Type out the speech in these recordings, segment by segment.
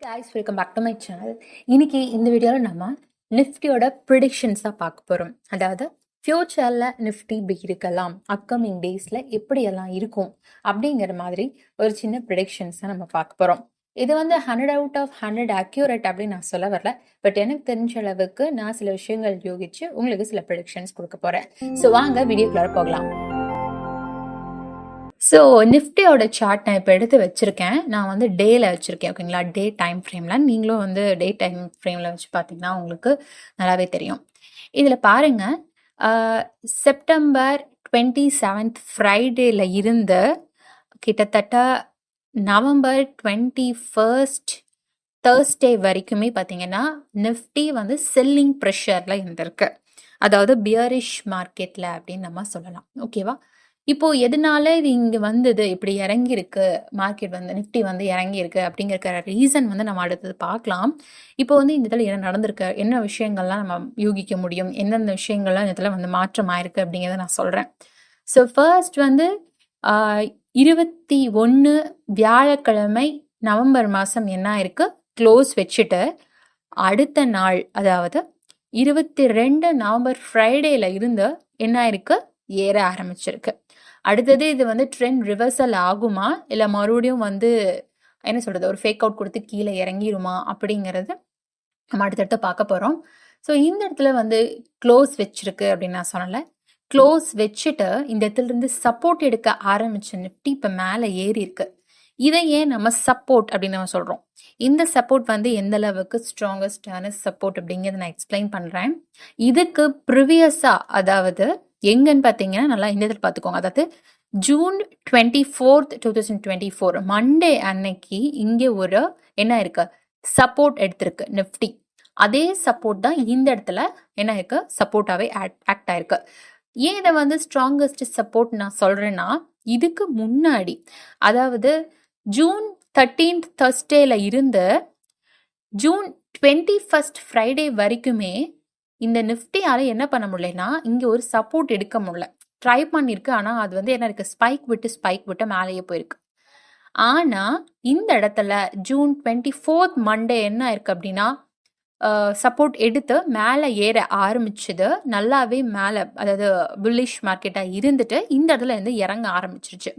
Guys welcome back to my channel. இன்னைக்கு இந்த வீடியோவில் நம்ம நிஃப்டியோட ப்ரிடிக்ஷன்ஸ் தான் பார்க்க போகிறோம். அதாவது ஃபியூச்சரில் நிஃப்டி இப்படி இருக்கலாம், அப்கமிங் டேஸில் எப்படியெல்லாம் இருக்கும் அப்படிங்கிற மாதிரி ஒரு சின்ன ப்ரிடிக்ஷன்ஸ் தான் நம்ம பார்க்க போகிறோம். இது 100 அவுட் ஆஃப் 100 அக்யூரேட் அப்படின்னு நான் சொல்ல வரல. பட் எனக்கு தெரிஞ்ச அளவுக்கு நான் சில விஷயங்கள் யோகிச்சு உங்களுக்கு சில ப்ரிடிக்ஷன்ஸ் கொடுக்க போகிறேன். ஸோ வாங்க வீடியோக்குள்ளார போகலாம். ஸோ நிஃப்டியோட சார்ட் நான் இப்போ எடுத்து வச்சுருக்கேன். நான் டேயில் வச்சுருக்கேன், ஓகேங்களா? டே டைம் ஃப்ரேமில். நீங்களும் டே டைம் ஃப்ரேமில் வச்சு பார்த்தீங்கன்னா உங்களுக்கு நல்லாவே தெரியும். இதில் பாருங்கள், செப்டம்பர் 27 ஃப்ரைடேல இருந்து கிட்டத்தட்ட நவம்பர் 21 தேர்ஸ்டே வரைக்குமே பார்த்தீங்கன்னா நிஃப்டி செல்லிங் ப்ரெஷரில் இருந்திருக்கு. அதாவது பியரிஷ் மார்க்கெட்டில் அப்படின்னு நம்ம சொல்லலாம், ஓகேவா? இப்போ எதனால இது இங்கே வந்தது, இப்படி இறங்கியிருக்கு மார்க்கெட், நிஃப்டி இறங்கியிருக்கு அப்படிங்கிற ரீசன் நம்ம அடுத்தது பார்க்கலாம். இப்போ இந்த இதில் என்ன நடந்திருக்கு, என்ன விஷயங்கள்லாம் நம்ம யூகிக்க முடியும், எந்தெந்த விஷயங்கள்லாம் இந்த இதில் மாற்றம் ஆயிருக்கு அப்படிங்கிறத நான் சொல்கிறேன். ஸோ ஃபர்ஸ்ட் 21 வியாழக்கிழமை நவம்பர் மாதம் என்ன ஆயிருக்கு, க்ளோஸ் வச்சுட்டு அடுத்த நாள் அதாவது 22 நவம்பர் ஃப்ரைடேல இருந்து என்ன ஆயிருக்கு, ஏற ஆரம்பிச்சிருக்கு. அடுத்தது இது ட்ரெண்ட் ரிவர்சல் ஆகுமா, இல்லை மறுபடியும் என்ன சொல்றது, ஒரு ஃபேக் அவுட் கொடுத்து கீழே இறங்கிருமா அப்படிங்கிறது நம்ம அடுத்தடுத்து பார்க்க போறோம். ஸோ இந்த இடத்துல க்ளோஸ் வச்சிருக்கு அப்படின்னு நான் சொன்னல. க்ளோஸ் வச்சுட்டு இந்த இடத்துல இருந்து சப்போர்ட் எடுக்க ஆரம்பிச்ச நிஃப்டி இப்போ மேலே ஏறி இருக்கு. இதை ஏன் நம்ம சப்போர்ட் அப்படின்னு நம்ம சொல்றோம்? இந்த சப்போர்ட் எந்த அளவுக்கு ஸ்ட்ராங்கஸ்டான சப்போர்ட் அப்படிங்கிறத நான் எக்ஸ்பிளைன் பண்றேன். இதுக்கு ப்ரிவியஸா, அதாவது எங்கன்னு பார்த்தீங்கன்னா நல்லா இந்த இடத்துல பார்த்துக்கோங்க. அதாவது ஜூன் 24, 2024 மண்டே அன்னைக்கு இங்கே ஒரு என்ன இருக்கு, சப்போர்ட் எடுத்திருக்கு நிஃப்டி. அதே சப்போர்ட் தான் இந்த இடத்துல என்ன இருக்கு, சப்போர்ட்டாவே ஆக்ட் ஆயிருக்கு. ஏன் இதை ஸ்ட்ராங்கஸ்ட் சப்போர்ட் நான் சொல்றேன்னா, இதுக்கு முன்னாடி அதாவது ஜூன் 13 தர்ஸ்டேல இருந்து ஜூன் 21 ஃப்ரைடே வரைக்குமே இந்த நிஃப்டியால என்ன பண்ண முடியலன்னா, இங்க ஒரு சப்போர்ட் எடுக்க முடியல. ட்ரை பண்ணிருக்கு, ஆனா அது என்ன இருக்கு, ஸ்பைக் விட்டு மேலேயே போயிருக்கு. ஆனா இந்த இடத்துல ஜூன் 24 மண்டே என்ன இருக்கு அப்படின்னா, சப்போர்ட் எடுத்து மேலே ஏற ஆரம்பிச்சது. நல்லாவே மேலே, அதாவது புல்லிஷ் மார்க்கெட்டா இருந்துட்டு இந்த இடத்துல இருந்து இறங்க ஆரம்பிச்சிருச்சு.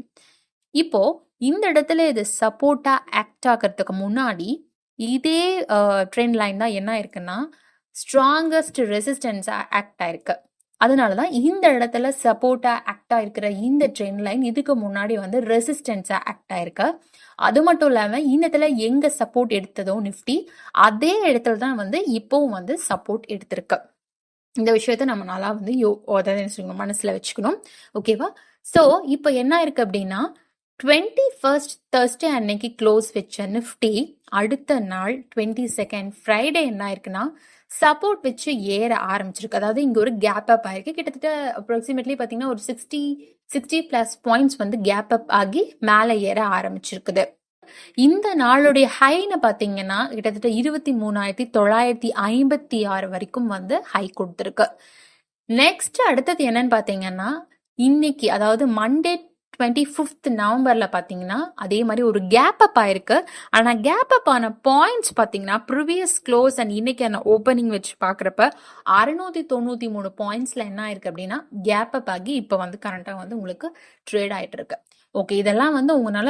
இப்போ இந்த இடத்துல இது சப்போர்ட்டா ஆக்ட் ஆகிறதுக்கு முன்னாடி இதே ட்ரெண்ட் லைன் தான் என்ன இருக்குன்னா ஸ்ட்ராங்கஸ்ட் ரெசிஸ்டன்ஸா ஆக்ட் ஆயிருக்கு. அதனாலதான் இந்த இடத்துல சப்போர்ட்டா ஆக்ட் ஆயிருக்கிற இந்த ட்ரெண்ட் லைன் இதுக்கு முன்னாடி ரெசிஸ்டன்ஸா ஆக்ட் ஆயிருக்கு. அது மட்டும் இல்லாம இந்த இடத்துல எங்க சப்போர்ட் எடுத்ததோ நிஃப்டி, அதே இடத்துல தான் இப்போவும் சப்போர்ட் எடுத்திருக்கு. இந்த விஷயத்த நம்ம நல்லா மனசுல வச்சுக்கணும், ஓகேவா? சோ இப்போ என்ன இருக்கு அப்படின்னா, 21 தேர்ஸ்டே அன்னைக்கு க்ளோஸ் வச்ச நிஃப்டி அடுத்த நாள் 22 ஃப்ரைடே என்ன ஆயிருக்குன்னா சப்போர்ட் வச்சு ஏற ஆரம்பிச்சிருக்கு. அதாவது இங்க ஒரு கேப் அப் ஆயிருக்கு. கிட்டத்தட்ட அப்ராக்சிமேட்லி பாத்தீங்கன்னா ஒரு 60 பிளஸ் பாயிண்ட்ஸ் கேப் அப் ஆகி மேலே ஏற ஆரம்பிச்சிருக்குது. இந்த நாளுடைய ஹைன்னு பாத்தீங்கன்னா கிட்டத்தட்ட 23,956 வரைக்கும் ஹை கொடுத்துருக்கு. நெக்ஸ்ட் அடுத்தது என்னன்னு பாத்தீங்கன்னா, இன்னைக்கு அதாவது மண்டே 25 நவம்பர்ல பாத்தீங்கன்னா அதே மாதிரி ஒரு கேப் அப் ஆயிருக்கு. ஆனா கேப் அப் ஆன பாயிண்ட்ஸ் பாத்தீங்கன்னா ப்ரீவியஸ் க்ளோஸ் அண்ட் இன்னைக்கான ஓப்பனிங் வச்சு பாக்குறப்ப 693 பாயிண்ட்ஸ்ல என்ன ஆயிருக்கு அப்படின்னா கேப் அப் ஆகி இப்ப கரண்டா உங்களுக்கு ட்ரேட் ஆயிட்டு இருக்கு. ஓகே, இதெல்லாம் உங்களால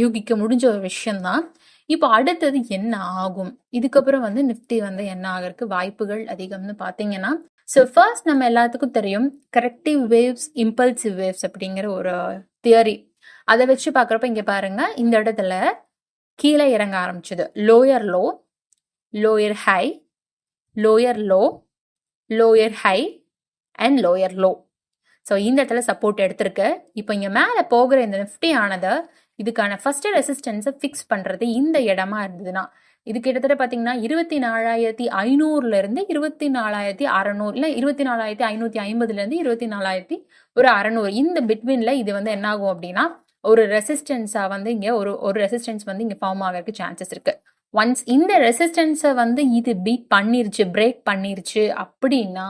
யூகிக்க முடிஞ்ச ஒரு விஷயம் தான். இப்போ அடுத்தது என்ன ஆகும், இதுக்கப்புறம் நிஃப்டி என்ன ஆகிறதுக்கு வாய்ப்புகள் அதிகம்னு பாத்தீங்கன்னா, ஸோ ஃபர்ஸ்ட் நம்ம எல்லாத்துக்கும் தெரியும் கரெக்டிவ் வேவ்ஸ், இம்பல்சிவ் வேவ்ஸ் அப்படிங்கிற ஒரு தியரி. அதை வச்சு பார்க்குறப்ப இங்கே பாருங்க, இந்த இடத்துல கீழே இறங்க ஆரம்பிச்சது. Lower low, lower high, lower low, lower high and lower low. So இந்த இடத்துல சப்போர்ட் எடுத்திருக்கு. இப்போ இங்கே மேலே போகிற இந்த நிஃப்டி ஆனதை இதுக்கான ஃபர்ஸ்ட் ரெசிஸ்டன்ஸை ஃபிக்ஸ் பண்ணுறது இந்த இடமா இருந்ததுன்னா, இது கிட்டத்தட்ட பார்த்தீங்கன்னா 24,500 இருந்து 24,600 இல்லை 24,550 இருந்து 24,600 இந்த பிட்வீன்ல இது என்ன ஆகும் அப்படின்னா ஒரு ரெசிஸ்டன்ஸா இங்க ஒரு ரெசிஸ்டன்ஸ் இங்க ஃபார்ம் ஆகிறதுக்கு சான்சஸ் இருக்கு. ஒன்ஸ் இந்த ரெசிஸ்டன்ஸை இது பீட் பண்ணிருச்சு, பிரேக் பண்ணிருச்சு அப்படின்னா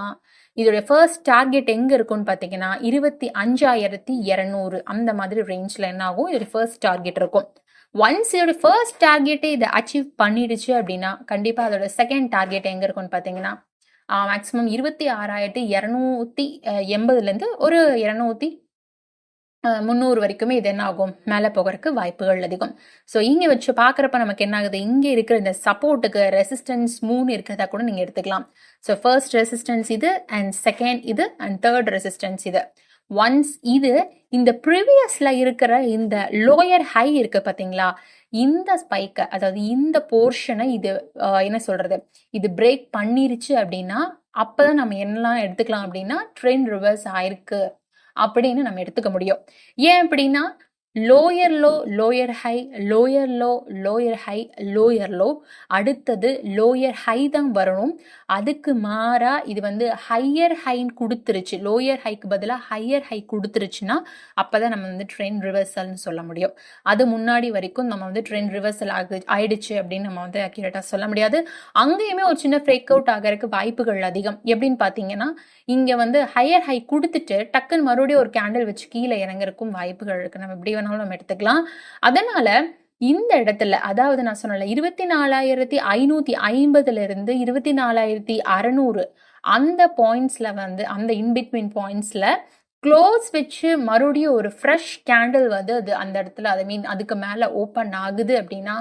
இதோட ஃபர்ஸ்ட் டார்கெட் எங்க இருக்கும்னு பார்த்தீங்கன்னா 25,200 அந்த மாதிரி ரேஞ்சில் என்ன ஆகும், இதோட ஃபர்ஸ்ட் டார்கெட் இருக்கும். ஒன்ஸ் இதோட ஃபர்ஸ்ட் டார்கெட்டே இதை அச்சீவ் பண்ணிடுச்சு அப்படின்னா கண்டிப்பா அதோட செகண்ட் டார்கெட் எங்க இருக்கும்னு பாத்தீங்கன்னா மேக்சிமம் 26,280 ஒரு 300 வரைக்குமே இது என்ன ஆகும் மேலே போகிறதுக்கு வாய்ப்புகள் அதிகம். ஸோ இங்கே வச்சு பார்க்குறப்ப நமக்கு என்ன ஆகுது, இங்கே இருக்கிற இந்த சப்போர்ட்டுக்கு ரெசிஸ்டன்ஸ் 3 இருக்கிறதா கூட நீங்கள் எடுத்துக்கலாம். ஸோ ஃபர்ஸ்ட் ரெசிஸ்டன்ஸ் இது அண்ட் செகண்ட் இது அண்ட் தேர்ட் ரெசிஸ்டன்ஸ் இது. ஒன்ஸ் இது இந்த ப்ரீவியஸ்ல இருக்கிற இந்த லோயர் ஹை இருக்கு பார்த்தீங்களா, இந்த ஸ்பைக்கை அதாவது இந்த போர்ஷனை இது என்ன சொல்றது, இது பிரேக் பண்ணிருச்சு அப்படின்னா அப்பதான் நம்ம என்னெல்லாம் எடுத்துக்கலாம் அப்படின்னா ட்ரெண்ட் ரிவர்ஸ் ஆயிருக்கு அப்படின்னு நம்ம எடுத்துக்க முடியும். ஏன் அப்படின்னா lower low lower high lower low lower high lower low, அடுத்தது லோயர் ஹை தான் வரணும். அதுக்கு மாறா இது வந்து ஹையர் ஹைன்னு கொடுத்துருச்சு, லோயர் ஹைக்கு பதிலாக ஹையர் ஹை கொடுத்துருச்சுன்னா அப்பதான் நம்ம வந்து ட்ரெண்ட் ரிவர்சல்னு சொல்ல முடியும். அது முன்னாடி வரைக்கும் நம்ம வந்து ட்ரெண்ட் ரிவர்சல் ஆயிடுச்சு அப்படின்னு நம்ம வந்து அக்யூரேட்டா சொல்ல முடியாது. அங்கேயுமே ஒரு சின்ன பிரேக் அவுட் ஆகிறதுக்கு வாய்ப்புகள் அதிகம். எப்படின்னு பாத்தீங்கன்னா இங்க வந்து ஹையர் ஹை கொடுத்துட்டு டக்குன்னு மறுபடியும் ஒரு கேண்டில் வச்சு கீழே இறங்குறதுக்கும் வாய்ப்புகள் இருக்கு. நம்ம எப்படி வேணாலும் நம்ம எடுத்துக்கலாம். அதனால இந்த இடத்துல அதாவது நான் சொன்னல 24,550 இருந்து 24,600 அந்த பாயிண்ட்ஸ்ல வந்து அந்த இன்பிட்வீன் பாயிண்ட்ஸ்ல க்ளோஸ் வச்சு மறுபடியும் ஒரு ஃப்ரெஷ் கேண்டில் வந்து அது அந்த இடத்துல ஐ மீன் அதுக்கு மேல ஓப்பன் ஆகுது அப்படின்னா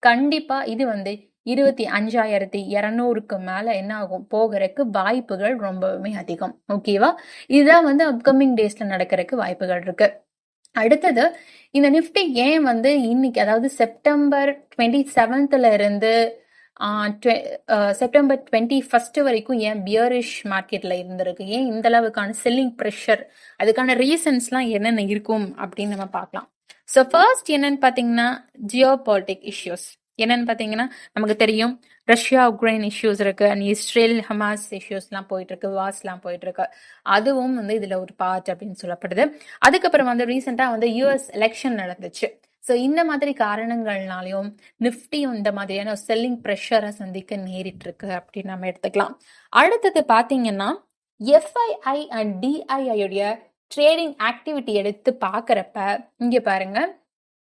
கண்டிப்பா இது வந்து 25,200க்கு மேல என்ன ஆகும், போகிறதுக்கு வாய்ப்புகள் ரொம்பவுமே அதிகம். ஓகேவா, இதுதான் வந்து அப்கமிங் டேஸ்ல நடக்கிறதுக்கு வாய்ப்புகள் இருக்கு. அடுத்தது இந்த நிஃப்டி ஏன் வந்து இன்னைக்கு அதாவது செப்டம்பர் 27th இருந்து செப்டம்பர் 21st வரைக்கும் ஏன் பியரிஷ் மார்க்கெட்ல இருந்திருக்கு, ஏன் இந்த அளவுக்கான செல்லிங் ப்ரெஷர், அதுக்கான ரீசன்ஸ்லாம் என்னென்ன இருக்கும் அப்படின்னு நம்ம பார்க்கலாம். ஸோ ஃபர்ஸ்ட் என்னன்னு பார்த்தீங்கன்னா ஜியோ பாலிட்டிக் இஷ்யூஸ். என்னன்னு பார்த்தீங்கன்னா நமக்கு தெரியும் ரஷ்யா உக்ரைன் இஷ்யூஸ் இருக்கு அண்ட் இஸ்ரேல் ஹமாஸ் இஷ்யூஸ்லாம் போயிட்டு இருக்கு, வார்ஸ்லாம் போயிட்டு இருக்கு. அதுவும் வந்து இதுல ஒரு பார்ட் அப்படின்னு சொல்லப்படுது. அதுக்கப்புறம் வந்து ரீசெண்டா வந்து யூஎஸ் எலெக்ஷன் நடந்துச்சு. ஸோ இந்த மாதிரி காரணங்கள்னாலையும் நிஃப்டியும் இந்த மாதிரியான செல்லிங் ப்ரெஷரை சந்திக்க நேரிட்டு இருக்கு அப்படின்னு நம்ம எடுத்துக்கலாம். அடுத்தது பாத்தீங்கன்னா எஃப்ஐஐ அண்ட் டிஐஐடைய ட்ரேடிங் ஆக்டிவிட்டி எடுத்து பாக்குறப்ப இங்க பாருங்க,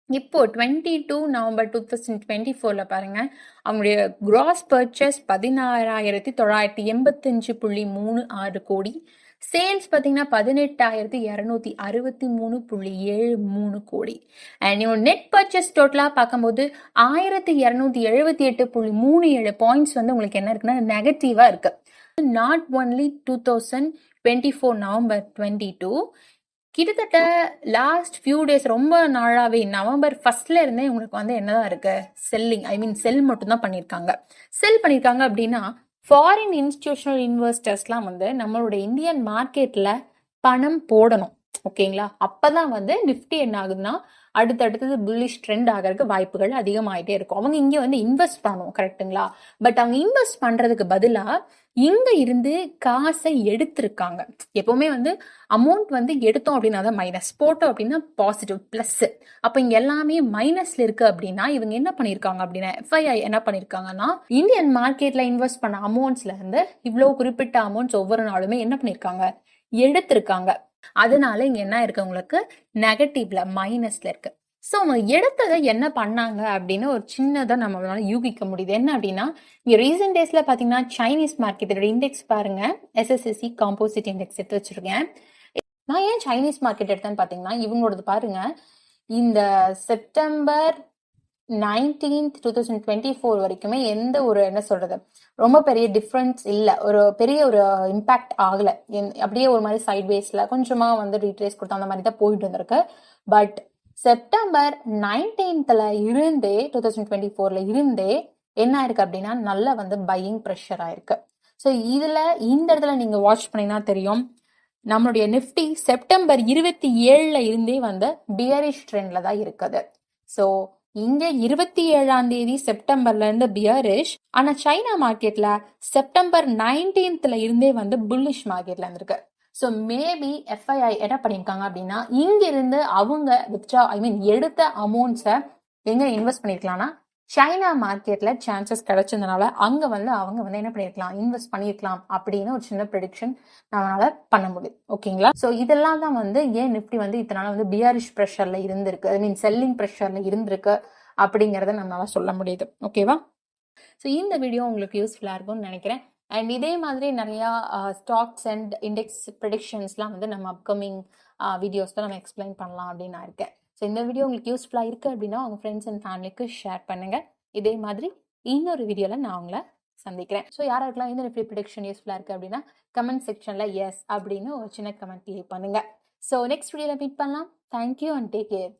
இப்போ 22 நவம்பர் 2024 பாருங்க அவங்களுடைய கிராஸ் பர்ச்சேஸ் 16,985.36 கோடி, சேல்ஸ் பார்த்தீங்கன்னா 18,263.73 கோடி. அண்ட் இவங்க நெட் பர்ச்சேஸ் டோட்டலாக பார்க்கும்போது 1,278.37 பாயிண்ட்ஸ் வந்து உங்களுக்கு என்ன இருக்குன்னா நெகட்டிவா இருக்கு. நாட் ஒன்லி 2024 நவம்பர் 22, கிட்டத்தட்ட லாஸ்ட் ஃபியூ டேஸ் ரொம்ப நாளாவே நவம்பர் 1st இருந்தே உங்களுக்கு வந்து என்னதான் இருக்கு, செல்லிங் ஐ மீன் செல் மட்டும் தான் பண்ணியிருக்காங்க. செல் பண்ணியிருக்காங்க அப்படின்னா ஃபாரின் இன்ஸ்டிடியூஷனல் இன்வெஸ்டர்ஸ்லாம் வந்து நம்மளோட இந்தியன் மார்க்கெட்ல பணம் போடணும். ஓகேங்களா, அப்பதான் வந்து நிஃப்டி என்ன ஆகுதுன்னா அடுத்தடுத்தது புல்லிஷ் ட்ரெண்ட் ஆகிறதுக்கு வாய்ப்புகள் அதிகமாயிட்டே இருக்கும். அவங்க இங்க வந்து இன்வெஸ்ட் பண்ணணும், கரெக்டுங்களா? பட் அவங்க இன்வெஸ்ட் பண்றதுக்கு பதிலா இங்க இருந்து காசை எடுத்திருக்காங்க. எப்பவுமே வந்து அமௌண்ட் வந்து எடுத்தோம் அப்படின்னா தான் மைனஸ், போட்டோம் அப்படின்னா பாசிட்டிவ் பிளஸ். அப்ப இங்க எல்லாமே மைனஸ்ல இருக்கு அப்படின்னா இவங்க என்ன பண்ணிருக்காங்க அப்படின்னா எஃப்ஐஐ என்ன பண்ணிருக்காங்கன்னா இந்தியன் மார்க்கெட்ல இன்வெஸ்ட் பண்ண அமௌண்ட்ஸ்ல இருந்து இவ்வளவு குறிப்பிட்ட அமௌண்ட்ஸ் ஒவ்வொரு நாளுமே என்ன பண்ணிருக்காங்க, எடுத்திருக்காங்க. அதனால இங்க என்ன இருக்கு, உங்களுக்கு நெகட்டிவ்ல மைனஸ்ல இருக்கு. ஸோ அவங்க எடுத்ததை என்ன பண்ணாங்க அப்படின்னு ஒரு சின்னதா நம்மளால யூகிக்க முடியுது. என்ன அப்படின்னா இங்க ரீசெண்ட் டேஸ்ல பாத்தீங்கன்னா சைனீஸ் மார்க்கெட்டோட இண்டெக்ஸ் பாருங்க, SSSC காம்போசிட் இண்டெக்ஸ் எடுத்து வச்சிருக்கேன். நான் ஏன் சைனீஸ் மார்க்கெட் எடுத்தேன்னு பாத்தீங்கன்னா இவங்களோடது பாருங்க, இந்த செப்டம்பர் 19th 2024 வரைக்குமே எந்த ஒரு என்ன சொல்றது ரொம்ப பெரிய டிஃபரன்ஸ் இல்ல, ஒரு பெரிய ஒரு இம்பாக்ட் ஆகல. அப்படியே ஒரு மாதிரி சைட்வேஸ்ல கொஞ்சமா வந்து ரீட்ரேஸ் கொடுத்த அந்த மாதிரி தான் போயிட்டு வந்திருக்கு. பட் செப்டம்பர் 19th இருந்தே 2024 இருந்தே என்ன ஆயிருக்கு அப்படின்னா நல்ல வந்து பையிங் ப்ரெஷர் ஆயிருக்கு. ஸோ இதுல இந்த இடத்துல நீங்க வாட்ச் பண்ணீங்கன்னா தெரியும், நம்மளுடைய நிஃப்டி செப்டம்பர் 27 இருந்தே வந்து பியரிஷ் ட்ரெண்ட்ல தான் இருக்குது. ஸோ இங்க 27ஆம் தேதி செப்டம்பர்ல இருந்து பியரிஷ், ஆனா சைனா மார்க்கெட்ல செப்டம்பர் 19th இருந்தே வந்து புல்லிஷ் மார்க்கெட்ல இருந்திருக்கு. ஸோ மேபி எஃப்ஐஐ என்ன பண்ணியிருக்காங்க அப்படின்னா இங்க இருந்து அவங்க வித்ட்ரா ஐ மீன் எடுத்த அமௌண்ட்ஸை எங்க இன்வெஸ்ட் பண்ணிருக்கலாம்னா சைனா மார்க்கெட்ல சான்சஸ் கிடைச்சதுனால அங்க வந்து அவங்க வந்து என்ன பண்ணிருக்கலாம், இன்வெஸ்ட் பண்ணிருக்கலாம் அப்படின்னு ஒரு சின்ன ப்ரெடிக்ஷன் நம்மளால பண்ண முடியும். ஓகேங்களா, சோ இதெல்லாம் தான் வந்து ஏன் நிஃப்டி வந்து இதனால வந்து பியரிஷ் ப்ரெஷர்ல இருந்திருக்கு, ஐ மீன் செல்லிங் ப்ரெஷர்ல இருந்திருக்கு அப்படிங்கிறத நம்மளால சொல்ல முடியுது. ஓகேவா? ஸோ இந்த வீடியோ உங்களுக்கு யூஸ்ஃபுல்லாக இருக்கும்னு நினைக்கிறேன். அண்ட் இதே மாதிரி நிறையா ஸ்டாக்ஸ் அண்ட் இண்டெக்ஸ் ப்ரெடிக்ஷன்ஸ்லாம் வந்து நம்ம அப்கமிங் வீடியோஸில் நம்ம எக்ஸ்பிளைன் பண்ணலாம் அப்படின்னு நான் இருக்கேன். ஸோ இந்த வீடியோ உங்களுக்கு யூஸ்ஃபுல்லாக இருக்குது அப்படின்னா உங்கள் ஃப்ரெண்ட்ஸ் அண்ட் ஃபேமிலிக்கு ஷேர் பண்ணுங்கள். இதே மாதிரி இன்னொரு வீடியோவில் நான் உங்களை சந்திக்கிறேன். ஸோ யாராருக்கெல்லாம் இந்த நிஃப்டி ப்ரெடிக்ஷன் யூஸ்ஃபுல்லாக இருக்குது அப்படின்னா கமெண்ட் செக்ஷனில் எஸ் அப்படின்னு ஒரு சின்ன கமெண்ட் லீவ் பண்ணுங்கள். ஸோ நெக்ஸ்ட் வீடியோவில் மீட் பண்ணலாம். Thank you and take care.